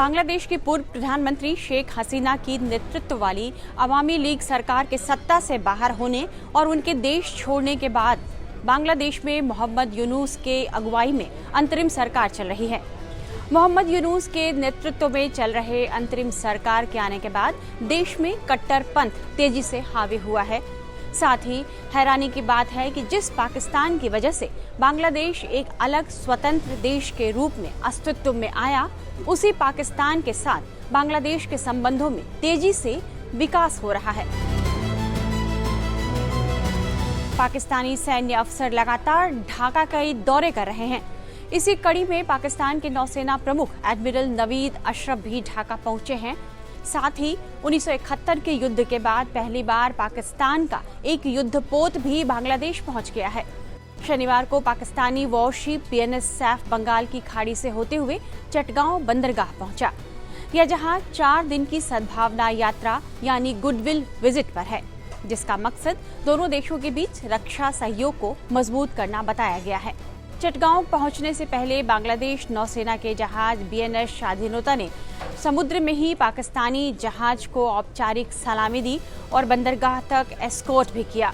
बांग्लादेश की पूर्व प्रधानमंत्री शेख हसीना की नेतृत्व वाली अवामी लीग सरकार के सत्ता से बाहर होने और उनके देश छोड़ने के बाद बांग्लादेश में मोहम्मद यूनुस के अगुवाई में अंतरिम सरकार चल रही है। मोहम्मद यूनुस के नेतृत्व में चल रहे अंतरिम सरकार के आने के बाद देश में कट्टरपंथ तेजी से हावी हुआ है। साथ ही हैरानी की बात है कि जिस पाकिस्तान की वजह से बांग्लादेश एक अलग स्वतंत्र देश के रूप में अस्तित्व में आया, उसी पाकिस्तान के साथ बांग्लादेश के संबंधों में तेजी से विकास हो रहा है। पाकिस्तानी सैन्य अफसर लगातार ढाका के दौरे कर रहे हैं। इसी कड़ी में पाकिस्तान के नौसेना प्रमुख एडमिरल नवीद अशरफ भी ढाका पहुंचे हैं। साथ ही 1971 के युद्ध के बाद पहली बार पाकिस्तान का एक युद्धपोत भी बांग्लादेश पहुंच गया है। शनिवार को पाकिस्तानी वॉरशिप PNS सैफ बंगाल की खाड़ी से होते हुए चटगांव बंदरगाह पहुंचा। यह जहां 4 दिन की सद्भावना यात्रा यानी गुडविल विजिट पर है, जिसका मकसद दोनों देशों के बीच रक्षा सहयोग को मजबूत करना बताया गया है। चटगांव पहुंचने से पहले बांग्लादेश नौसेना के जहाज BNS स्वाधीनता ने समुद्र में ही पाकिस्तानी जहाज को औपचारिक सलामी दी और बंदरगाह तक एस्कॉर्ट भी किया।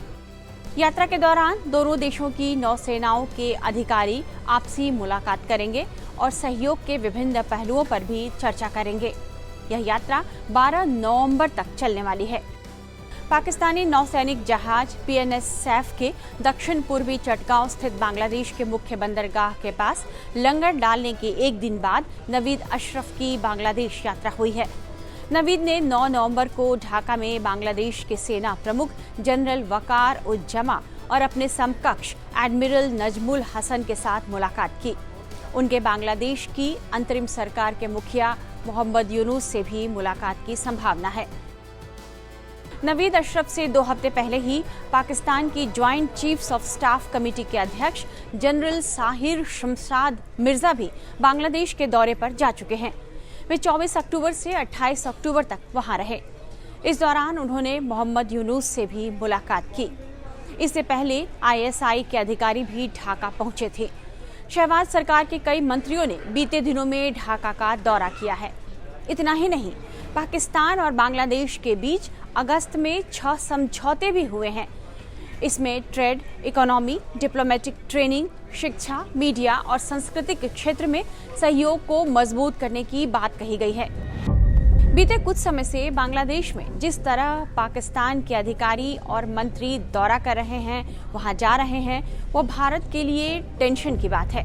यात्रा के दौरान दोनों देशों की नौसेनाओं के अधिकारी आपसी मुलाकात करेंगे और सहयोग के विभिन्न पहलुओं पर भी चर्चा करेंगे। यह यात्रा 12 नवंबर तक चलने वाली है। पाकिस्तानी नौसैनिक जहाज PNS सैफ के दक्षिण पूर्वी चटगांव स्थित बांग्लादेश के मुख्य बंदरगाह के पास लंगर डालने के एक दिन बाद नवीद अशरफ की बांग्लादेश यात्रा हुई है। नवीद ने 9 नवंबर को ढाका में बांग्लादेश के सेना प्रमुख जनरल वकार उज-जमा और अपने समकक्ष एडमिरल नजमुल हसन के साथ मुलाकात की। उनके बांग्लादेश की अंतरिम सरकार के मुखिया मोहम्मद यूनुस से भी मुलाकात की संभावना है। नवीद अशरफ से 2 हफ्ते पहले ही पाकिस्तान की joint chiefs of staff committee के अध्यक्ष जनरल साहिर शमशाद मिर्जा भी बांग्लादेश के दौरे पर जा चुके हैं। वे 24 अक्टूबर से 28 अक्टूबर तक वहां रहे। इस दौरान उन्होंने मोहम्मद यूनुस से भी मुलाकात की। इससे पहले ISI के अधिकारी भी ढाका पहुंचे थे। शहबाज सरकार के कई मंत्रियों ने बीते दिनों में ढाका का दौरा किया है। इतना ही नहीं, पाकिस्तान और बांग्लादेश के बीच अगस्त में 6 समझौते भी हुए हैं। इसमें ट्रेड, इकोनॉमी, डिप्लोमेटिक ट्रेनिंग, शिक्षा, मीडिया और सांस्कृतिक क्षेत्र में सहयोग को मजबूत करने की बात कही गई है। बीते कुछ समय से बांग्लादेश में जिस तरह पाकिस्तान के अधिकारी और मंत्री दौरा कर रहे हैं, वहां जा रहे हैं, वो भारत के लिए टेंशन की बात है।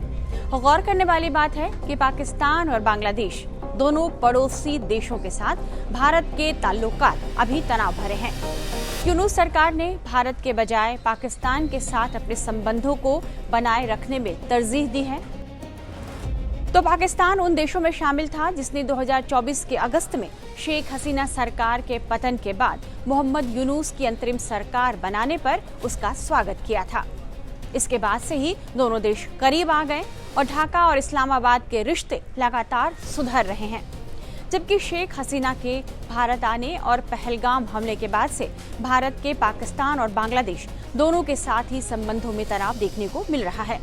गौर करने वाली बात है कि पाकिस्तान और बांग्लादेश दोनों पड़ोसी देशों के साथ भारत के ताल्लुकात अभी तनाव भरे हैं। यूनुस सरकार ने भारत के बजाय पाकिस्तान के साथ अपने संबंधों को बनाए रखने में तरजीह दी है। तो पाकिस्तान उन देशों में शामिल था जिसने 2024 के अगस्त में शेख हसीना सरकार के पतन के बाद मोहम्मद यूनुस की अंतरिम सरकार बनाने पर उसका स्वागत किया था। इसके बाद से ही दोनों देश करीब आ गए और ढाका और इस्लामाबाद के रिश्ते लगातार सुधर रहे हैं। जबकि शेख हसीना के भारत आने और पहलगाम हमले के बाद से भारत के पाकिस्तान और बांग्लादेश दोनों के साथ ही संबंधों में तनाव देखने को मिल रहा है।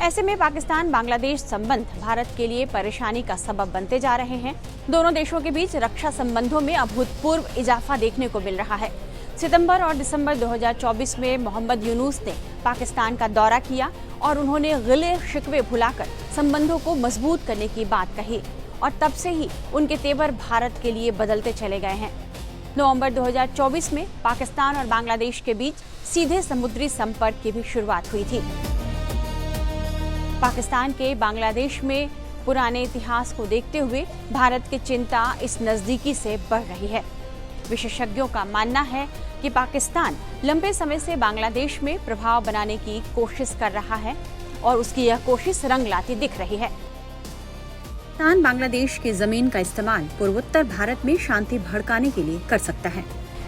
ऐसे में पाकिस्तान बांग्लादेश संबंध भारत के लिए परेशानी का सबब बनते जा रहे हैं। दोनों देशों के बीच रक्षा संबंधों में अभूतपूर्व इजाफा देखने को मिल रहा है। सितंबर और दिसंबर 2024 में मोहम्मद यूनुस ने पाकिस्तान का दौरा किया और उन्होंने गिले शिकवे भुलाकर संबंधों को मजबूत करने की बात कही और तब से ही उनके तेवर भारत के लिए बदलते चले गए हैं। नवंबर 2024 में पाकिस्तान और बांग्लादेश के बीच सीधे समुद्री संपर्क की भी शुरुआत हुई थी। पाकिस्तान के बांग्लादेश में पुराने इतिहास को देखते हुए भारत की चिंता इस नजदीकी से बढ़ रही है। विशेषज्ञों का मानना है कि पाकिस्तान लंबे समय से बांग्लादेश में प्रभाव बनाने की कोशिश कर रहा है और उसकी यह कोशिश रंग लाती दिख रही है। पाकिस्तान बांग्लादेश की जमीन का इस्तेमाल पूर्वोत्तर भारत में शांति भड़काने के लिए कर सकता है,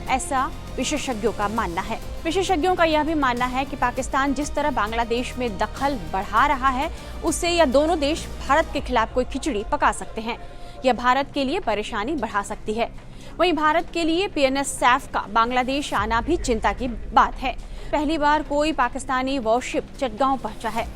ऐसा विशेषज्ञों का मानना है। विशेषज्ञों का यह भी मानना है कि पाकिस्तान जिस तरह बांग्लादेश में दखल बढ़ा रहा है, उससे यह दोनों देश भारत के खिलाफ कोई खिचड़ी पका सकते हैं। यह भारत के लिए परेशानी बढ़ा सकती है। वहीं भारत के लिए PNS सैफ का बांग्लादेश आना भी चिंता की बात है। पहली बार कोई पाकिस्तानी वॉरशिप चटगांव पहुंचा है।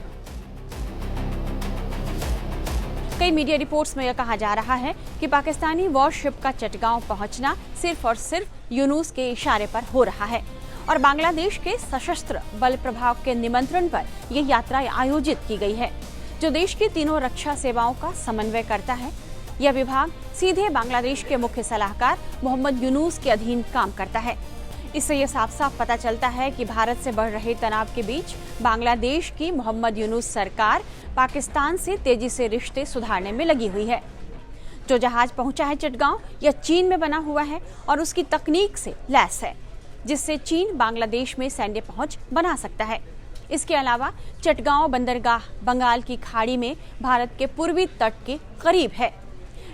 कई मीडिया रिपोर्ट्स में यह कहा जा रहा है कि पाकिस्तानी वॉरशिप का चटगांव पहुंचना सिर्फ और सिर्फ यूनुस के इशारे पर हो रहा है और बांग्लादेश के सशस्त्र बल प्रभाव के निमंत्रण पर यह यात्रा आयोजित की गई है, जो देश की तीनों रक्षा सेवाओं का समन्वय करता है। यह विभाग सीधे बांग्लादेश के मुख्य सलाहकार मोहम्मद यूनुस के अधीन काम करता है। इससे यह साफ साफ पता चलता है कि भारत से बढ़ रहे तनाव के बीच बांग्लादेश की मोहम्मद यूनुस सरकार पाकिस्तान से तेजी से रिश्ते सुधारने में लगी हुई है। जो जहाज पहुंचा है चटगांव, यह चीन में बना हुआ है और उसकी तकनीक से लैस है, जिससे चीन बांग्लादेश में सैन्य पहुंच बना सकता है। इसके अलावा चटगांव बंदरगाह बंगाल की खाड़ी में भारत के पूर्वी तट के करीब है,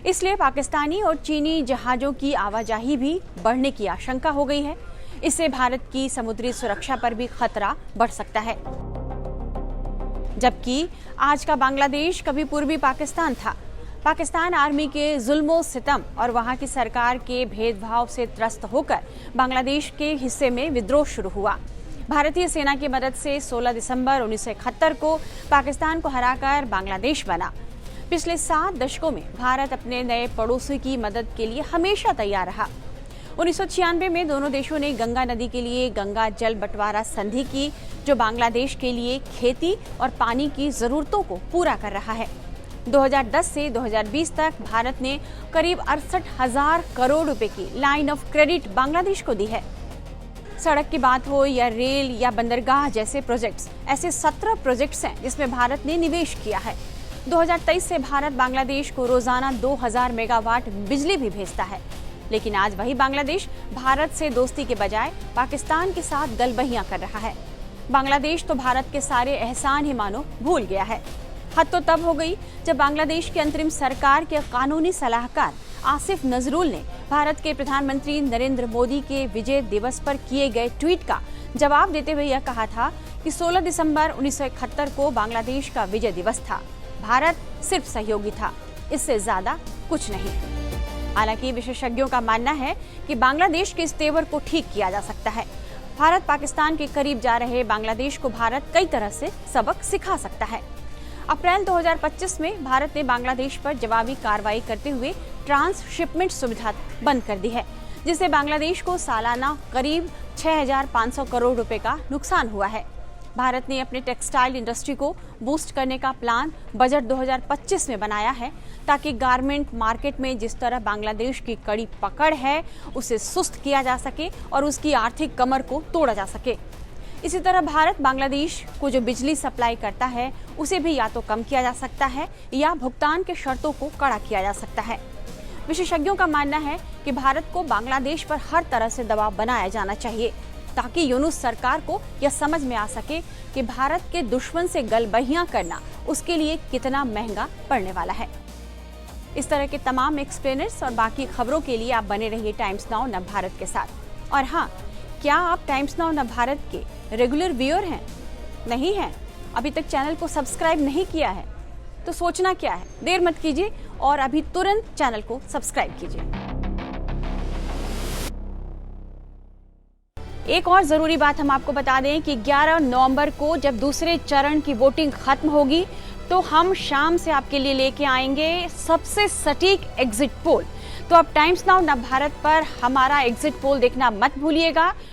इसलिए पाकिस्तानी और चीनी जहाजों की आवाजाही भी बढ़ने की आशंका हो गई है। इससे भारत की समुद्री सुरक्षा पर भी खतरा बढ़ सकता है। जबकि आज का बांग्लादेश कभी पूर्वी पाकिस्तान था। पाकिस्तान आर्मी के जुल्मो सितम और वहां की सरकार के भेदभाव से त्रस्त होकर बांग्लादेश के हिस्से में विद्रोह शुरू हुआ। भारतीय सेना की मदद से 16 दिसंबर 1971 को पाकिस्तान को हराकर बांग्लादेश बना। पिछले 7 दशकों में भारत अपने नए पड़ोसी की मदद के लिए हमेशा तैयार रहा। 1996 में दोनों देशों ने गंगा नदी के लिए गंगा जल बंटवारा संधि की, जो बांग्लादेश के लिए खेती और पानी की जरूरतों को पूरा कर रहा है। 2010 से 2020 तक भारत ने करीब 68,000 करोड़ रुपए की लाइन ऑफ क्रेडिट बांग्लादेश को दी है। सड़क की बात हो या रेल या बंदरगाह जैसे प्रोजेक्ट्स, ऐसे 17 प्रोजेक्ट्स हैं जिसमें भारत ने निवेश किया है। 2023 से भारत बांग्लादेश को रोजाना 2000 मेगावाट बिजली भी भेजता है। लेकिन आज वही बांग्लादेश भारत से दोस्ती के बजाय पाकिस्तान के साथ गलबहियां कर रहा है। बांग्लादेश तो भारत के सारे एहसान ही मानो भूल गया है। हद तो तब हो गई जब बांग्लादेश की अंतरिम सरकार के कानूनी सलाहकार आसिफ नजरुल ने भारत के प्रधानमंत्री नरेंद्र मोदी के विजय दिवस पर किए गए ट्वीट का जवाब देते हुए यह कहा था कि 16 दिसंबर 1971 को बांग्लादेश का विजय दिवस था। भारत सिर्फ सहयोगी था, इससे ज्यादा कुछ नहीं। हालांकि विशेषज्ञों का मानना है कि बांग्लादेश के इस तेवर को ठीक किया जा सकता है। भारत पाकिस्तान के करीब जा रहे बांग्लादेश को भारत कई तरह से सबक सिखा सकता है। अप्रैल 2025 में भारत ने बांग्लादेश पर जवाबी कार्रवाई करते हुए ट्रांसशिपमेंट सुविधा बंद कर दी है, जिससे बांग्लादेश को सालाना करीब 6,500 करोड़ रुपए का नुकसान हुआ है। भारत ने अपने टेक्सटाइल इंडस्ट्री को बूस्ट करने का प्लान बजट 2025 में बनाया है, ताकि गारमेंट मार्केट में जिस तरह बांग्लादेश की कड़ी पकड़ है उसे सुस्त किया जा सके और उसकी आर्थिक कमर को तोड़ा जा सके। इसी तरह भारत बांग्लादेश को जो बिजली सप्लाई करता है उसे भी या तो कम किया जा सकता है या भुगतान के शर्तों को कड़ा किया जा सकता है। विशेषज्ञों का मानना है कि भारत को बांग्लादेश पर हर तरह से दबाव बनाया जाना चाहिए, ताकि यूनुस सरकार को यह समझ में आ सके कि भारत के दुश्मन से गलबहियां करना उसके लिए कितना महंगा पड़ने वाला है। इस तरह के तमाम एक्सप्लेनर्स और बाकी खबरों के लिए आप बने रहिए टाइम्स नाउ नवभारत के साथ। और हाँ, क्या आप टाइम्स नाउ नवभारत के रेगुलर व्यूअर हैं? नहीं हैं? अभी तक चैनल को सब्सक्राइब नहीं किया है तो सोचना क्या है, देर मत कीजिए और अभी तुरंत चैनल को सब्सक्राइब कीजिए। एक और जरूरी बात हम आपको बता दें कि 11 नवंबर को जब दूसरे चरण की वोटिंग खत्म होगी तो हम शाम से आपके लिए लेके आएंगे सबसे सटीक एग्जिट पोल। तो अब टाइम्स नाउ नवभारत पर हमारा एग्जिट पोल देखना मत भूलिएगा।